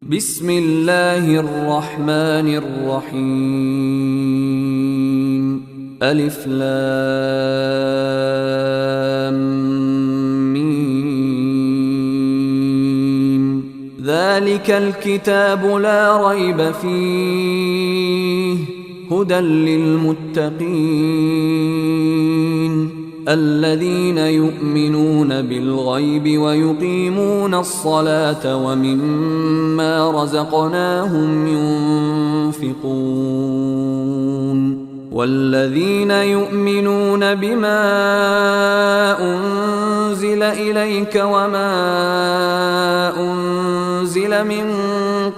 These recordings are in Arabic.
بسم الله الرحمن الرحيم. ألف لام ميم. ذلك الكتاب لا ريب فيه هدى للمتقين الذين يؤمنون بالغيب ويقيمون الصلاة ومما رزقناهم ينفقون والذين يؤمنون بما أنزل إليك وما أنزل من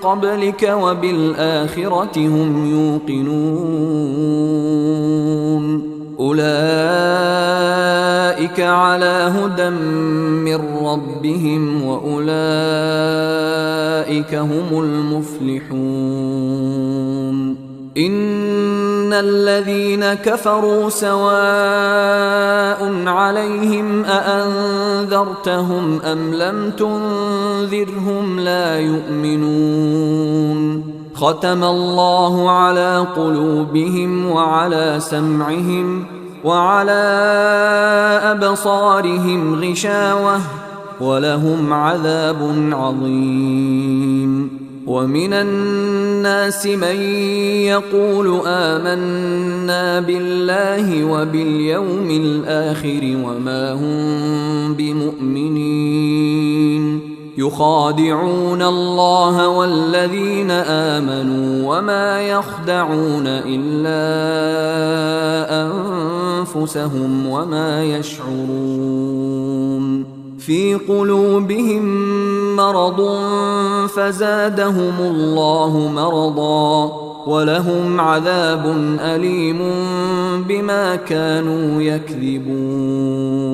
قبلك وبالآخرة هم يوقنون أولئك على هدى من ربهم وأولئك هم المفلحون. إن الذين كفروا سواء عليهم أأنذرتهم أم لم تنذرهم لا يؤمنون. ختم الله على قلوبهم وعلى سمعهم وعلى أبصارهم غشاوة ولهم عذاب عظيم. ومن الناس من يقول آمنا بالله وباليوم الآخر وما هم بمؤمنين يخادعون الله والذين آمنوا وما يخدعون إلا أنفسهم وما يشعرون. في قلوبهم مرض فزادهم الله مرضا ولهم عذاب أليم بما كانوا يكذبون.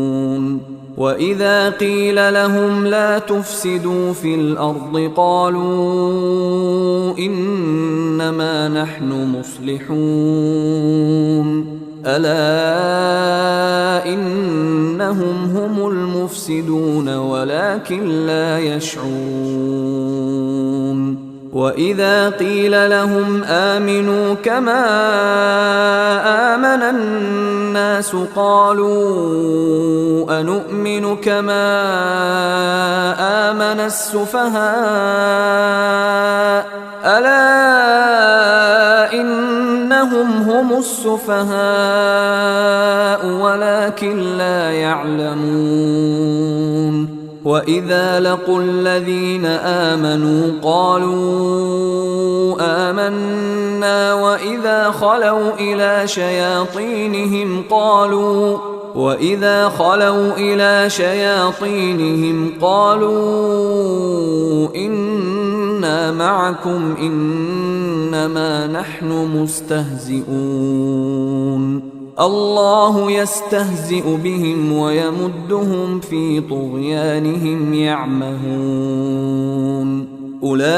وإذا قيل لهم لا تفسدوا في الأرض قالوا إنما نحن مصلحون ألا إنهم هم المفسدون ولكن لا يشعرون. وإذا قيل لهم آمنوا كما آمن الناس قالوا أنؤمن كما آمن السفهاء ألا إنهم هم السفهاء ولكن لا يعلمون. وإذا لقوا الذين آمنوا قالوا آمنا وإذا خلوا إلى شياطينهم قالوا إنا معكم إنما نحن مستهزئون. الله يستهزئ بهم ويمدهم في طغيانهم يعمهون. أولئك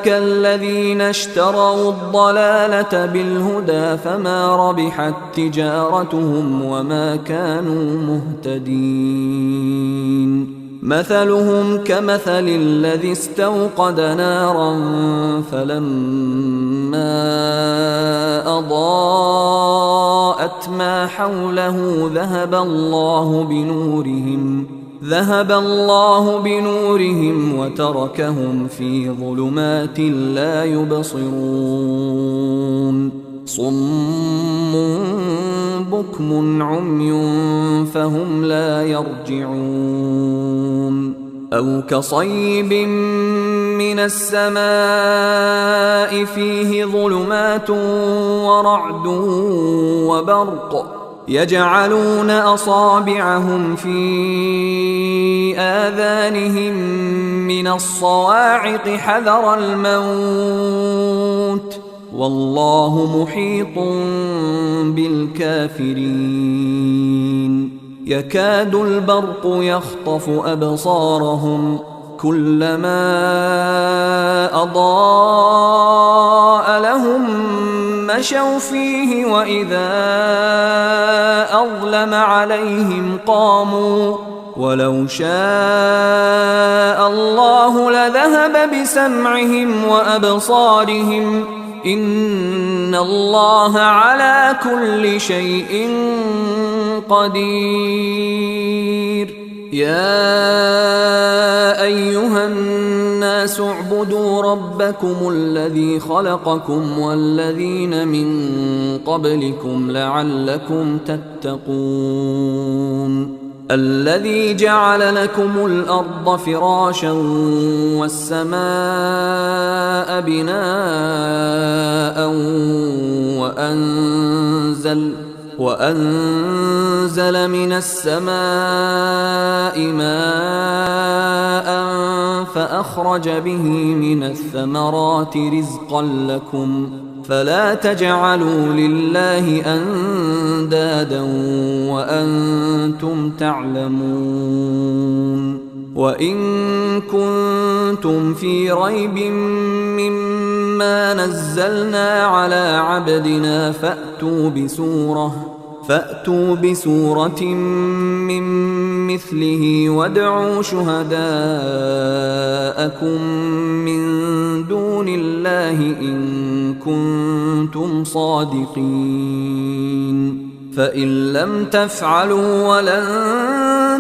الذين اشتروا الضلالة بالهدى فما ربحت تجارتهم وما كانوا مهتدين. مثلهم كمثل الذي استوقد نارا فلما أضاءت ما حوله ذهب الله بنورهم وتركهم في ظلمات لا يبصرون. صم بكم عمي فهم لا يرجعون. أو كصيب من السماء فيه ظلمات ورعد وبرق يجعلون أصابعهم في آذانهم من الصواعق حذر الموت والله محيط بالكافرين. يكاد البرق يخطف أبصارهم كلما أضاء لهم مشوا فيه وإذا أظلم عليهم قاموا ولو شاء الله لذهب بسمعهم وأبصارهم إن الله على كل شيء قدير. يا أيها الناس اعبدوا ربكم الذي خلقكم والذين من قبلكم لعلكم تتقون. الذي جعل لكم الأرض فراشا والسماء بناء وأنزل من السماء ماء فأخرج به من الثمرات رزقا لكم فلا تجعلوا لله أندادا وأنتم تعلمون. وإن كنتم في ريب مما نزلنا على عبدنا فأتوا بسورة من مثله وادعوا شهداءكم من دون الله إن كنتم صادقين. فإن لم تفعلوا ولن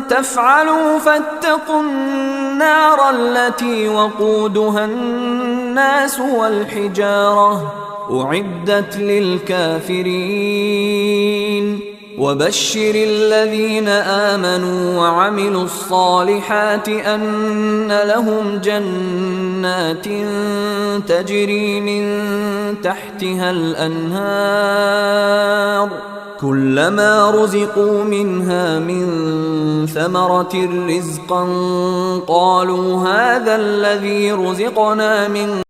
تفعلوا فاتقوا النار التي وقودها الناس والحجارة أعدت للكافرين. وبشر الذين آمنوا وعملوا الصالحات أن لهم جنات تجري من تحتها الأنهار كلما رزقوا منها من ثمرة رزقا قالوا هذا الذي رزقنا من